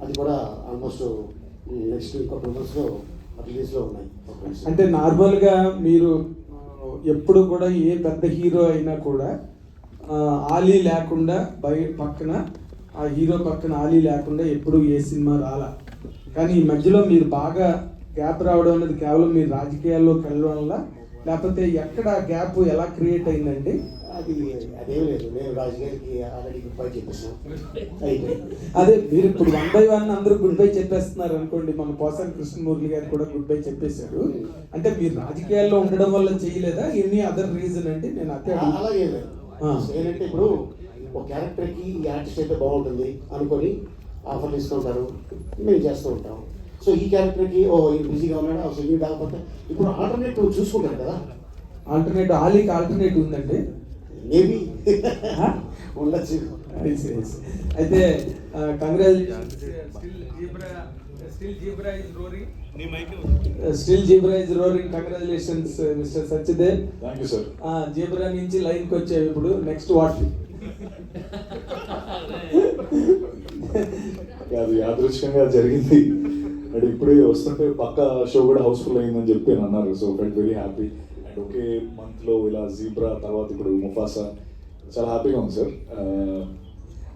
అది కూడా almost next ఇంకో 2 monthsలో రిలీజ్లో ఉన్నాయి. అంటే నార్మల్గా మీరు ఎప్పుడు కూడా ఏ పెద్ద హీరో అయినా కూడా ఆలీ లేకుండా పక్కన ఆ హీరో పక్కన ఆలీ లేకుండా ఎప్పుడు ఏ సినిమా రాలా. కానీ ఈ మధ్యలో మీరు బాగా గ్యాప్ రావడం అనేది కేవలం మీరు రాజకీయాల్లోకి వెళ్ళడం వల్ల, లేకపోతే ఎక్కడ గ్యాప్ ఎలా క్రియేట్ అయిందండి? అదేం లేదు, నేను రాజుగారికి ఆల్రెడీ గుడ్ బై చెప్పేసాను. అదే మీరు ఇప్పుడు 1 by 1 అందరూ గుడ్ బై చెప్పేస్తున్నారు అనుకోండి. మన పోసాని కృష్ణమూర్తి గారు కూడా గుడ్ బై చెప్పేశారు. అంటే మీరు రాజకీయాల్లో ఉండడం వల్ల చేయలేదా, ఎనీ అదర్ రీజన్ అండి? నేను అదే అలాగే లేదు. ఏంటంటే ఇప్పుడు ఒక క్యారెక్టర్కి ఈ ఆర్టిస్ట్ అయితే బాగుంటుంది అనుకొని ఆఫర్లు ఇస్తుంటారు, మేము చేస్తూ ఉంటాం. సో ఈ క్యారెక్టర్కి బిజీగా ఉన్నాడు, అసలు ఇది కాకపోతే ఇప్పుడు ఆల్టర్నేటివ్ చూసుకుంటారు కదా. ఆల్టర్నేటివ్ ఆలీకి ఆల్టర్నేటివ్ ఉందండి, మేబీ ఉండొచ్చు. అయితే still zebra is roaring. Congratulations mister Satyadev. Thank you sir. Zebra నుంచి లైన్కి వచ్చాయి ఇప్పుడు. Next what? అది యాదృచ్ఛికంగా జరిగింది. అండ్ ఇప్పుడే వస్తుంటే పక్క షో కూడా హౌస్ఫుల్ అయిందని చెప్పి అన్నారు. So felt very happy. And ఒకే మంత్లో ఇలా జీబ్రా తర్వాత ఇప్పుడు ముఫాసా, చాలా హ్యాపీగా ఉంది సార్.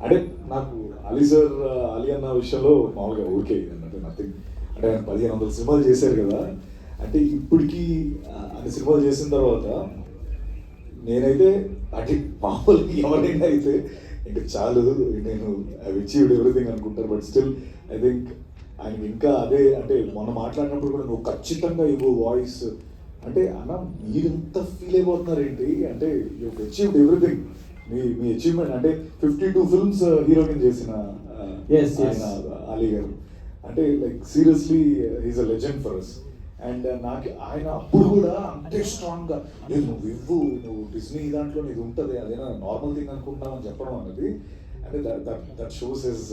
అంటే నాకు అలీ అన్న విషయంలో మామూలుగా ఓకే అంటే నథింగ్. అంటే ఆయన 1500 సినిమాలు చేశారు కదా. అంటే ఇప్పటికీ అన్ని సినిమాలు చేసిన తర్వాత నేనైతే అంటే మామూలుగా ఎవరైనా అయితే ఇంకా చాలు, నేను అచీవ్డ్ ఎవ్రీథింగ్ అనుకుంటారు. బట్ స్టిల్ ఐ థింక్ ఆయనకి ఇంకా అదే, అంటే మొన్న మాట్లాడినప్పుడు కూడా నువ్వు ఖచ్చితంగా ఇవ్వు వాయిస్ అంటే, అన్న మీరు ఎంత ఫీల్ అయిపోతున్నారు ఏంటి అంటే, యూ అచీవ్డ్ ఎవ్రీథింగ్. మీ అచీవ్మెంట్ అంటే 52 films హీరోయిన్ చేసిన ఆయన అలీ గారు. అంటే like seriously is a legend for us. And నాకు ఆయన అప్పుడు కూడా అంతే స్ట్రాంగ్గా లేదు, నువ్వు డిస్నీ దాంట్లో నీది ఉంటుంది, అదేనా నార్మల్ థింగ్ అనుకుంటున్నావు అని చెప్పడం అన్నది, అంటే that shows his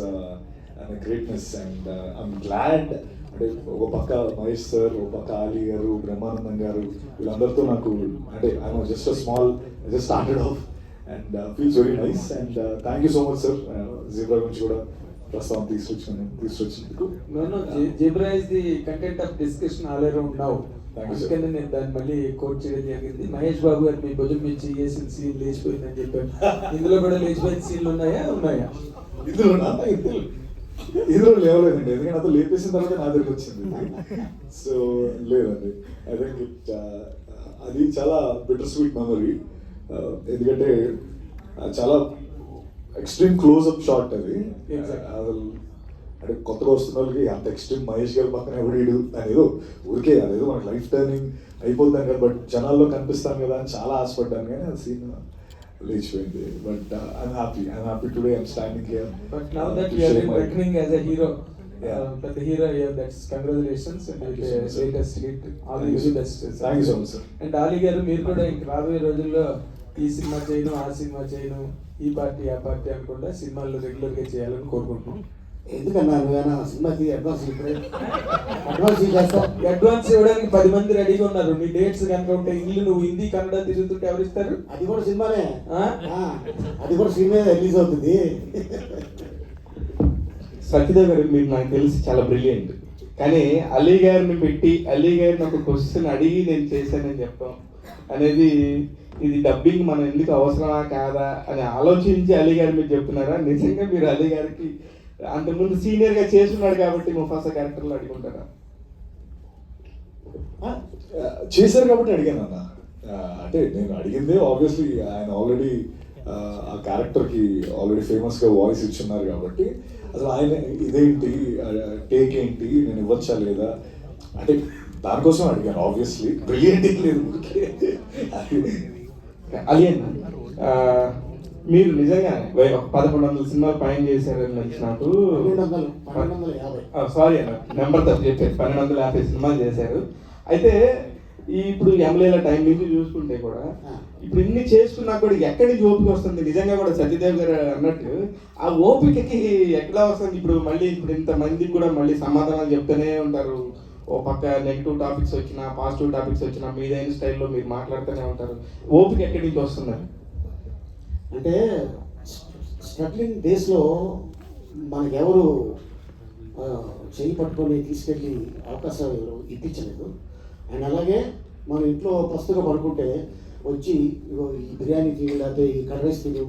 greatness. And I'm glad. అంటే ఒక పక్క మహేష్ సార్, ఒక పక్క అలీ గారు, బ్రహ్మానందం గారు, వీళ్ళందరితో నాకు అంటే I'm just just started off and feels very nice. And thank you so much sir. Zebra గురించి కూడా ప్రస్తావన తీసుకొచ్చినందుకు. Zebra is the content of discussion all around now. అందుకని నేను దాన్ని మళ్ళీ కోట్ చేయడం జరిగింది. మహేష్ బాబు గారు మీ భుజం నుంచి చేసిన సీన్ లేచిపోయిందని చెప్పారు. ఇందులో కూడా లేచిపోయిన సీన్లు ఉన్నాయా? ఇందులో లేవలేదండి, ఎందుకంటే అతను లేపేసిన తర్వాత నా దగ్గరికి వచ్చింది. సో లేదండి, ఐ థింక్ అది చాలా బిటర్ స్వీట్ మెమరీ. ఎందుకంటే చాలా ఎక్స్ట్రీమ్ క్లోజ్అప్ షాట్ అది. అసలు అంటే కొత్తగా వస్తున్న వాళ్ళకి అంత ఎక్స్ట్రీమ్ మహేష్ గారి పక్కన ఎవడీడు అనేదో ఊరికే అదేదో మనకి లైఫ్ టర్నింగ్ అయిపోతాం కదా, బట్ జనాల్లో కనిపిస్తాం కదా అని చాలా ఆశపడ్డాను. కానీ ఆ సీన్ లేచిపోయింది. But I'm happy today. I'm standing here. But now that you are reckoning as a hero, the hero, that's congratulations and latest hit. All the very best. Thank you so much sir. And Ali garu మీరు కూడా ఇంక రాబోయే రోజుల్లో ఈ cinema చేయను, ఆ cinema చేయను, ఈ పార్టీ ఆ పార్టీ అనుకుంటా సినిమాల్లో రెగ్యులర్గా చేయాలని కోరుకుంటున్నాం. ఎందుకన్నా నువ్వేనా సినిమాకి అడ్వాన్స్ చేస్తా? అడ్వాన్స్ ఇవ్వడానికి 10 మంది రెడీగా ఉన్నారు. నీ డేట్స్ కనుక ఉంటే ఇల్లు నువ్వు హిందీ కన్నడ తిరుగుతుంటే ఎవరు ఇస్తారు? అది కూడా సినిమానే, అది కూడా సినిమా రిలీజ్ అవుతుంది. సత్యదేవ్ గారు మీరు నాకు తెలిసి చాలా బ్రిలియంట్. కానీ అలీ గారిని పెట్టి అలీ గారిని ఒక క్వశ్చన్ అడిగి నేను చేశానని చెప్పడం అనేది, ఇది డబ్బింగ్ మనం ఎందుకు అవసరమా కాదా అని ఆలోచించి అలీ గారు మీరు చెప్తున్నారా? నిజంగా మీరు అలీ గారికి అంతకుముందు సీనియర్గా చేస్తున్నాడు కాబట్టి ముఫాసా క్యారెక్టర్లో అడుగుంటారా? చేశారు కాబట్టి అడిగాను అన్న. అంటే నేను అడిగిందే ఆబ్వియస్లీ ఆయన ఆల్రెడీ ఆ క్యారెక్టర్కి ఆల్రెడీ ఫేమస్గా వాయిస్ ఇచ్చున్నారు కాబట్టి, అసలు ఆయన ఇదేంటి టేక్ ఏంటి, నేను ఇవ్వచ్చా లేదా అంటే దానికోసం అడిగాను. ఆబ్వియస్లీ బ్రిలియంట్ ఏం లేదు. అలీ అన్న, మీరు నిజంగా 1100 సినిమాలు పైన చేశారని తెలిసి నాకు. సారీ అన్న, నెంబర్ తప్పు చెప్పారు. 1250 సినిమాలు చేశారు. అయితే ఇప్పుడు ఎమ్మెల్యేల టైం నుంచి చూసుకుంటే కూడా ఇప్పుడు ఇన్ని చేసుకున్నా కూడా ఎక్కడి నుంచి ఓపిక వస్తుంది? నిజంగా కూడా సత్యదేవ్ గారు అన్నట్టు ఆ ఓపికకి ఎట్లా వస్తుంది? ఇప్పుడు మళ్ళీ ఇంత మందికి కూడా మళ్ళీ సమాధానాలు చెప్తూనే ఉంటారు. ఓ పక్క నెగిటివ్ టాపిక్స్ వచ్చినా పాజిటివ్ టాపిక్స్ వచ్చినా మీదైన స్టైల్లో మీరు మాట్లాడుతూనే ఉంటారు. ఓపిక ఎక్కడి నుంచి వస్తుంది? అంటే స్ట్రగ్లింగ్ డేస్లో మనకెవరు చెయ్యి పట్టుకొని తీసుకెళ్ళి అవకాశం ఎవరు ఇప్పించలేదు. అండ్ అలాగే మన ఇంట్లో పస్తుగా పడుకుంటే వచ్చి ఇగో ఈ బిర్యానీ తిను లేకపోతే ఈ కర్డ్ రైస్ తిను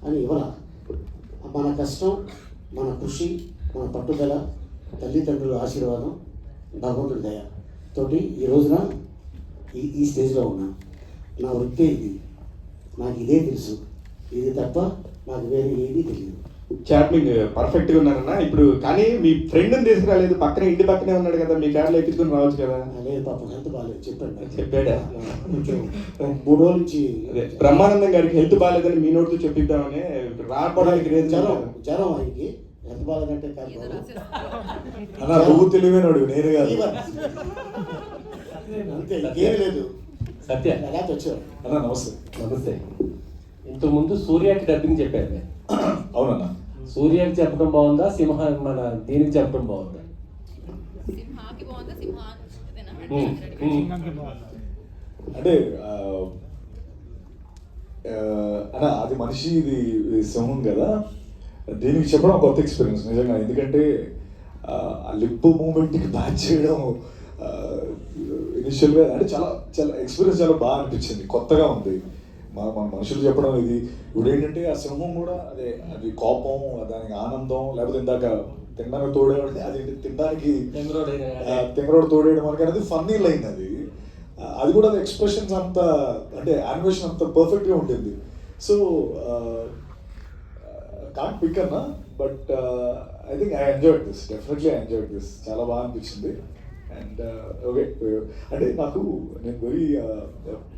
అని ఇవ్వాల. మన కష్టం, మన కృషి, మన పట్టుదల, తల్లిదండ్రుల ఆశీర్వాదం, భగవంతుడి దయ తోటి ఈ రోజున ఈ స్టేజ్లో ఉన్నా. నా వృత్తే ఇది, నాకు ఇదే తెలుసు, ఇది తప్ప నాకు వేరే ఏమీ తెలియదు. చాట్మింగ్ పర్ఫెక్ట్గా ఉన్నారన్న. ఇప్పుడు కానీ మీ ఫ్రెండ్ని తీసుకురాలేదు, పక్కనే ఇంటి పక్కనే ఉన్నాడు కదా, మీ కార్లో ఎక్కించుకొని రావచ్చు కదా. లేదు పాపం, హెల్త్ బాగాలేదు చెప్పాడు. చెప్పాడా? కొంచెం 3 రోజుల నుంచి అదే బ్రహ్మానందం గారికి హెల్త్ బాగాలేదని మీ నోటితో చెప్పిద్దామని రావడానికి జ్వరం ఆయనకి హెల్త్ బాగాలేదంటే కాదు, అన్న నువ్వు తెలివైనడు నేను కాదు. అంతే, ఇంకేం లేదు. సత్య ఎలా వచ్చారు? అన్న నమస్తే. నమస్తే. ఇంతకుముందు సూర్యకి డబ్బింగ్ చెప్పారు నేను. అవునన్నా. సూర్యకి చెప్పడం బాగుందా, మన దీనికి చెప్పడం బాగుందా? సింహాకి బాగుందా, అంటే అన్న అది మనిషి, ఇది సింహం కదా, దీనికి చెప్పడం కొత్త ఎక్స్పీరియన్స్ నిజంగా. ఎందుకంటే ఆ లిప్ మూమెంట్కి మ్యాచ్ చేయడం ఇనిషియల్గా అంటే చాలా చాలా ఎక్స్పీరియన్స్ చాలా బాగా అనిపించింది, కొత్తగా ఉంది. మన మనుషులు చెప్పడం ఇది. ఇప్పుడు ఏంటంటే ఆ సింహం కూడా అదే, అది కోపం, దానికి ఆనందం, లేకపోతే ఇందాక తినడానికి తోడేవాడి, అది తినడానికి తెంగరోడు తోడేయడం మనకి అనేది ఫన్నీ లైన్ అది. అది కూడా ఎక్స్ప్రెషన్స్ అంత అంటే యానిమేషన్ అంత పర్ఫెక్ట్గా ఉంటుంది. సో కాంట్ పిక్ అన్నా, but I think I enjoyed this, definitely I enjoyed this, చాలా బాగా అనిపించింది. అండ్ ఓకే అంటే నాకు నేను వెరీ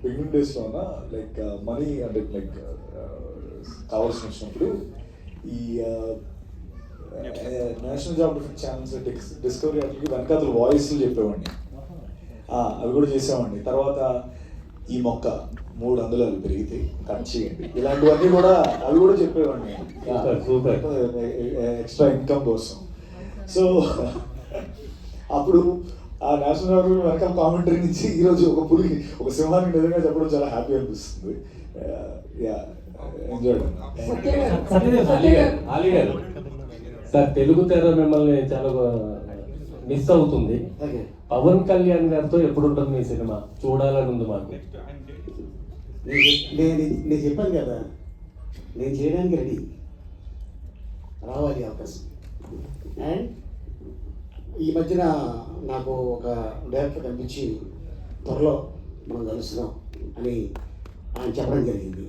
బిగినింగ్ డేస్లో ఉన్నా, లైక్ మనీ అంటే లైక్ కావాల్సి వచ్చినప్పుడు ఈ నేషనల్ జియోగ్రఫిక్ ఛానల్స్ డిస్కవరీ వాటికి వెనకాతలు వాయిస్లు చెప్పేవాడిని, అవి కూడా చేసేవాడిని. తర్వాత ఈ మొక్క 3 అంగుళాలు పెరిగితే కట్ చేయండి, ఇలాంటివన్నీ కూడా అవి కూడా చెప్పేవాడిని ఎక్స్ట్రా ఇన్కమ్ కోసం. సో అప్పుడు ఆ నేషనల్ జియోగ్రఫీ వెనకాల కామెంటరీ నుంచి ఈరోజు ఒక పులికి, ఒక సింహానికి నిజంగా చెప్పడం చాలా హ్యాపీ అనిపిస్తుంది. ఎంజాయ్. ఆలీ గారు సార్, తెలుగు తెర మిమ్మల్ని చాలా మిస్ అవుతుంది. పవన్ కళ్యాణ్ గారితో ఎప్పుడు ఉంటుంది మీ సినిమా? చూడాలని ఉంది మాకు. నేను చెప్పాను కదా, నేను చేయడానికి రెడీ, రావాలి అవకాశం. అండ్ ఈ మధ్యన నాకు ఒక డైరెక్టర్ కనిపించి త్వరలో మనం కలుస్తున్నాం అని ఆయన చెప్పడం జరిగింది.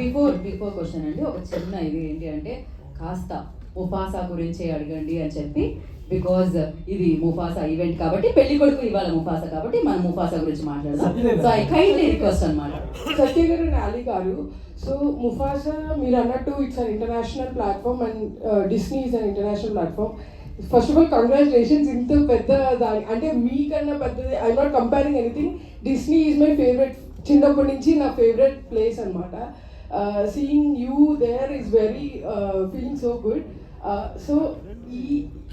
బిఫోర్ క్వశ్చన్ అండి, ఒక చిన్న ఇది ఏంటి అంటే కాస్త ముఫాసా గురించి అడగండి అని చెప్పి, బికాజ్ ఇది ముఫాసా ఈవెంట్ కాబట్టి, పెళ్లి కొడుకు ఇవాళ ముఫాసా కాబట్టి మనం ముఫాసా గురించి మాట్లాడదాం. సో ఐ కైండ్లీ రిక్వెస్ట్ అన్నమాట. సత్య గారు అండ్ ఆలీ గారు, సో ముఫాసా మీరు అన్నట్టు it's an international platform and Disney is an international platform. First of all congratulations, ఇంత పెద్ద దాని అంటే మీకన్నా పెద్దది. I'm not comparing anything, Disney is my favourite, చిన్నప్పటి నుంచి నా ఫేవరెట్ ప్లేస్ అనమాట. Seeing you there is very feeling so good. So ఈ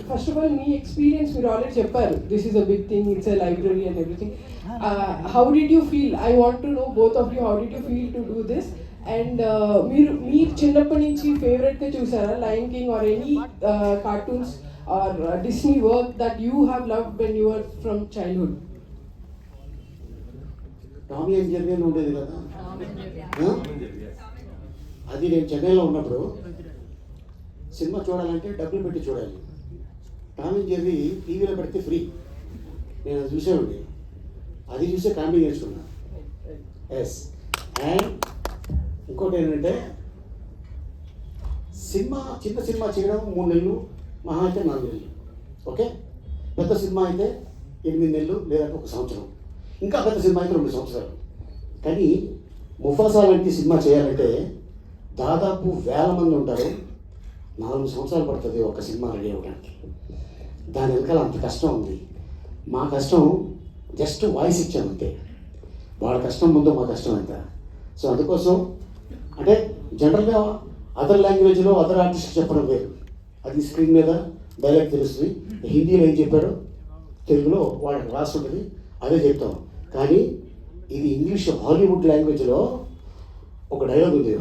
ఫస్ట్ ఆఫ్ ఆల్ మీ ఎక్స్పీరియన్స్ మీరు ఆల్రెడీ చెప్పారు, this is a big thing, it's a library and everything. How did you feel? I want to know both of you, how did you feel to do this? And మీరు చిన్నప్పటి నుంచి ఫేవరెట్గా చూసారా lion king or any cartoons or Disney work that you have loved when you are from childhood? Tommy and Jerry అని ఉండేది కదా, అది నేను చెన్నైలో ఉన్నప్పుడు సినిమా చూడాలంటే డబ్బులు పెట్టి చూడాలి. టామీ అండ్ జెర్రీ టీవీలో పెడితే ఫ్రీ, నేను అది చూసేవాడిని, అది చూసే కామెడీ నేర్చుకున్నా. ఎస్. అండ్ ఇంకోటి ఏంటంటే చిన్న సినిమా చేయడం 3 నెలలు, మహా అయితే 4 నెలలు, ఓకే. పెద్ద సినిమా అయితే 8 నెలలు లేదా 1 సంవత్సరం, ఇంకా పెద్ద సినిమా అయితే 2 సంవత్సరాలు. కానీ ముఫాసా లాంటి సినిమా చేయాలంటే దాదాపు 1000 మంది ఉంటారు, 4 సంవత్సరాలు పడుతుంది ఒక సినిమా రెడీ అవ్వడానికి. దాని వెనకాల అంత కష్టం ఉంది. మా కష్టం జస్ట్ వాయిస్ ఇచ్చామంతే, వాళ్ళ కష్టం ముందు మా కష్టం ఎంత. సో అందుకోసం అంటే జనరల్గా అదర్ లాంగ్వేజ్లో అదర్ ఆర్టిస్ట్ చెప్పడం వేరు, అది స్క్రీన్ మీద డైలాగ్ తెలుస్తుంది. హిందీలో ఏం చెప్పాడో తెలుగులో వాళ్ళకి రాసి ఉంటుంది, అదే చెప్తాం. కానీ ఇది ఇంగ్లీష్ హాలీవుడ్ లాంగ్వేజ్లో ఒక డైలాగ్ ఉంది,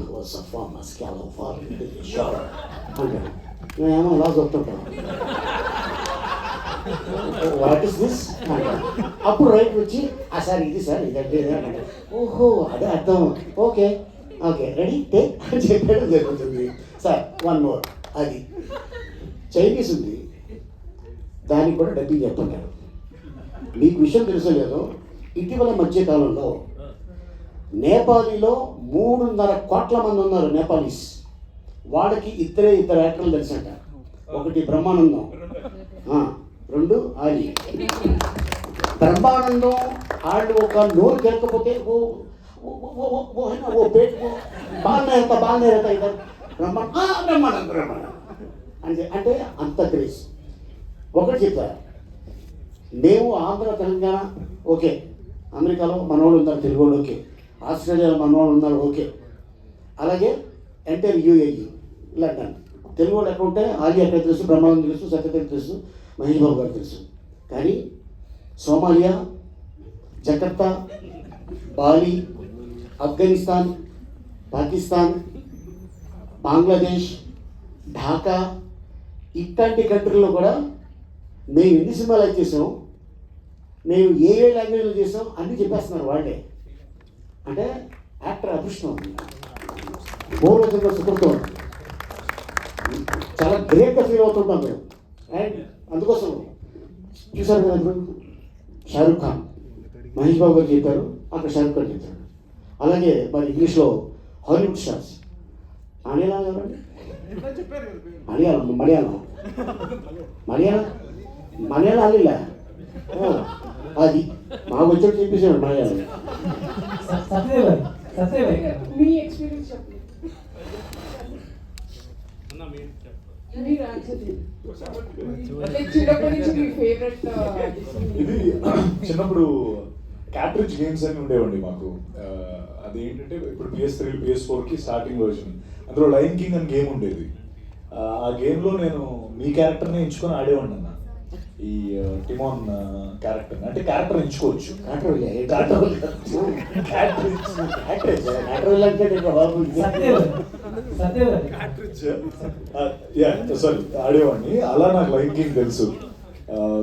అంటాడు. మేమేమో అలా చెప్తుంటాం, వాట్ ఇస్ దిస్ అంటారు. అప్పుడు రైట్ వచ్చి సార్ ఇది సార్ ఇదంటే అంటారు. ఓహో అదే అర్థం, ఓకే ఓకే రెడీ టేక్ అని చెప్పడం జరుగుతుంది. సార్ 1 more అది చైనీస్ ఉంది, దానికి కూడా డబ్బింగ్ చెప్పంటారు. మీకు విషయం తెలుసో లేదో, ఇటీవల మధ్యకాలంలో నేపాలీలో 3.5 కోట్ల మంది ఉన్నారు నేపాలీస్. వాళ్ళకి ఇద్దరు యాక్టర్లు తెలుసంట. ఒకటి బ్రహ్మానందం, 2 ఆలి. బ్రహ్మానందం వాళ్ళు ఒక నోరు కేకపోతే ఓ పేట్ బాగానే ఇద్దరు బ్రహ్మానందం అంటే అంత క్రేజ్. ఒకటి చెప్తారు, మేము ఆంధ్ర తెలంగాణ ఓకే, అమెరికాలో మనవాళ్ళు ఉన్నారు తెలుగు వాళ్ళు ఓకే, ఆస్ట్రేలియాలో మనవాళ్ళు ఉన్నారు ఓకే, అలాగే ఎంటైర్ యూఏఈ లండన్ తెలుగు వాళ్ళు ఎక్కడ ఉంటే ఆలి ఎక్కడ తెలుసు, బ్రహ్మానందం తెలుసు, సత్యదేవ్ తెలుసు, మహేష్ బాబు గారు తెలుసు. కానీ Somalia, Jakarta, Bali, Afghanistan, Pakistan, Bangladesh, Dhaka ఇట్లాంటి కంట్రీల్లో కూడా మేము ఎన్ని సినిమాలు అయితే చేసాం, మేము ఏ లాంగ్వేజ్లో చేసాం అన్నీ చెప్పేస్తున్నారు వాళ్ళే. అంటే యాక్టర్ అదృష్టం, పూర్వజన్మ సుకృతం, చాలా గ్రేట్గా ఫీల్ అవుతుంటాం మేము. అండ్ అందుకోసం చూసారు కదా ఇప్పుడు షారూక్ ఖాన్, మహేష్ బాబు గారు చెప్పారు, అక్కడ షారూక్ ఖాన్ చెప్పారు. అలాగే మరి ఇంగ్లీష్లో హాలీవుడ్ స్టార్స్, మలయాళం ఎవరండి, మలయాళం అల్లిలా అది మాకు వచ్చాడు చెప్పేసాడు మలయాళం. మీ ఎక్స్పీరియన్స్ చెప్పండి. మీరు ఆన్సర్ చేయండి. చిన్నప్పటి నుంచి మీ ఫేవరెట్ ఇది చిన్నప్పుడు క్యాట్రిడ్జ్ గేమ్స్ అని ఉండేవండి మాకు. అదేంటంటే ఇప్పుడు PS3 PS4కి స్టార్టింగ్ వర్షన్, అందులో లయన్ కింగ్ అని గేమ్ ఉండేది. ఆ గేమ్లో నేను మీ క్యారెక్టర్ని ఎంచుకొని ఆడేవాడిని అన్న, ఈ టిమోన్ క్యారెక్టర్. అంటే క్యారెక్టర్ ఎంచుకోవచ్చు, సారీ ఆడేవాడిని. అలా నాకు లయన్ కింగ్ తెలుసు.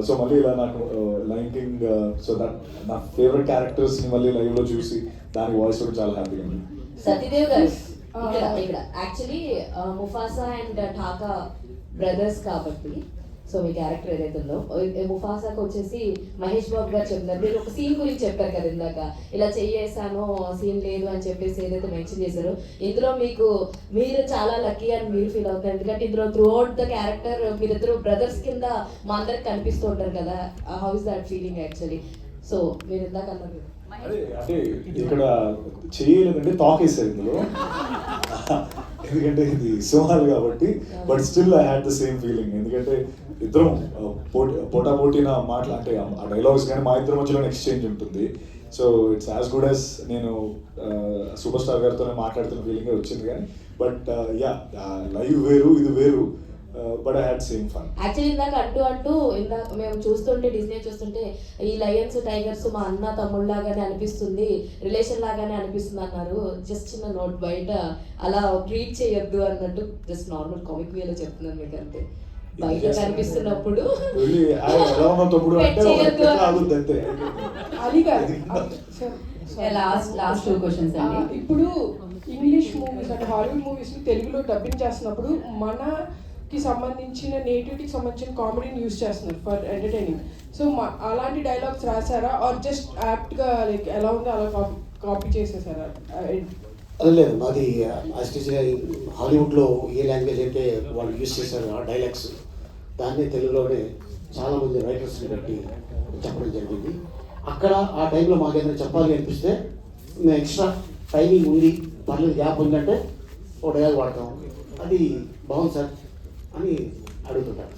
సో మళ్ళీ ఇలా నాకు లయన్ కింగ్, సో దట్ నా ఫేవరెట్ క్యారెక్టర్స్ని మళ్ళీ లైవ్లో చూసి దానికి వాయిస్ కూడా చాలా హ్యాపీగా ఉంది. సత్యదేవ్ గారు ఇక్కడ యాక్చువల్లీ ముఫాసా అండ్ ఠాకా బ్రదర్స్ కాబట్టి, సో మీ క్యారెక్టర్ ఏదైతే ఉందో ముఫాసాకు వచ్చేసి మహేష్ బాబు గారు చెప్తున్నారు. మీరు ఒక సీన్ గురించి చెప్పారు కదా ఇందాక, ఇలా చెయ్యేసాను సీన్ లేదు అని చెప్పేసి ఏదైతే మెన్షన్ చేశారో, ఇందులో మీరు చాలా లక్కీ అని మీరు ఫీల్ అవుతారు. ఎందుకంటే ఇందులో త్రూ అవుట్ ద క్యారెక్టర్ మీరిద్దరు బ్రదర్స్ కింద మా అందరికి కనిపిస్తూ ఉంటారు కదా. How is that feeling actually? So మీరు ఇందాక అన్నారు అంటే ఇక్కడ చేయలేదంటే టాక్ వేసారు ఇందులో, ఎందుకంటే ఇది సింహాలు కాబట్టి. But still I had the same feeling, ఎందుకంటే ఇద్దరం పోటాపోటీన అంటే ఆ డైలాగ్స్ కానీ మా ఇద్దరి మధ్యలో ఎక్స్చేంజ్ ఉంటుంది. So it's as good as నేను సూపర్ స్టార్ గారితోనే మాట్లాడుతున్న ఫీలింగ్ వచ్చింది. కానీ బట్ యా లైవ్ వేరు, ఇది వేరు. But I had same fun. Actually ఇందాక మేము చూస్తుంటే డిస్నీ చూస్తుంటే ఈ లయన్స్ టైగర్స్ మా అన్న తమ్ముళ్ళలాగానే అనిపిస్తుంది, రిలేషన్ లాగానే అనిపిస్తుంది అన్నారు. జస్ట్ చిన్న నోట్, బయట అలా ట్రీట్ చేయొద్దు అన్నట్టు జస్ట్ నార్మల్ కామిక్ వేలో చెప్తున్నాను మీకు. అంతే, బయట కనిపిస్తున్నప్పుడు లాస్ట్ 2 questions అండి. ఇప్పుడు ఇంగ్లీష్ మూవీస్ అంటే హాలీవుడ్ మూవీస్ తెలుగులో డబ్బింగ్ చేస్తున్నప్పుడు మనకి సంబంధించిన నేటివిటీకి సంబంధించిన కామెడీని యూజ్ చేస్తున్నారు ఫర్ ఎంటర్టైనింగ్. సో అలాంటి డైలాగ్స్ రాసారా ఆర్ జస్ట్ యాప్ట్గా లైక్ ఎలా ఉందో అలా కాపీ చేసేసారా? అది లేదు, అది యాస్టీస్గా హాలీవుడ్లో ఏ లాంగ్వేజ్ అయితే వాళ్ళు యూజ్ చేశారు ఆ డైలాగ్స్, దాన్ని తెలుగులోనే చాలామంది రైటర్స్ని బట్టి చెప్పడం జరిగింది. అక్కడ ఆ టైంలో మాకు ఏదైనా చెప్పాలి అనిపిస్తే మేము ఎక్స్ట్రా టైమింగ్ ఉంది, పర్లేదు గ్యాప్ ఉందంటే ఒక డైలాగ్ వాడతాం, అది బాగుంది సార్ అని అడుగుతుంటారు.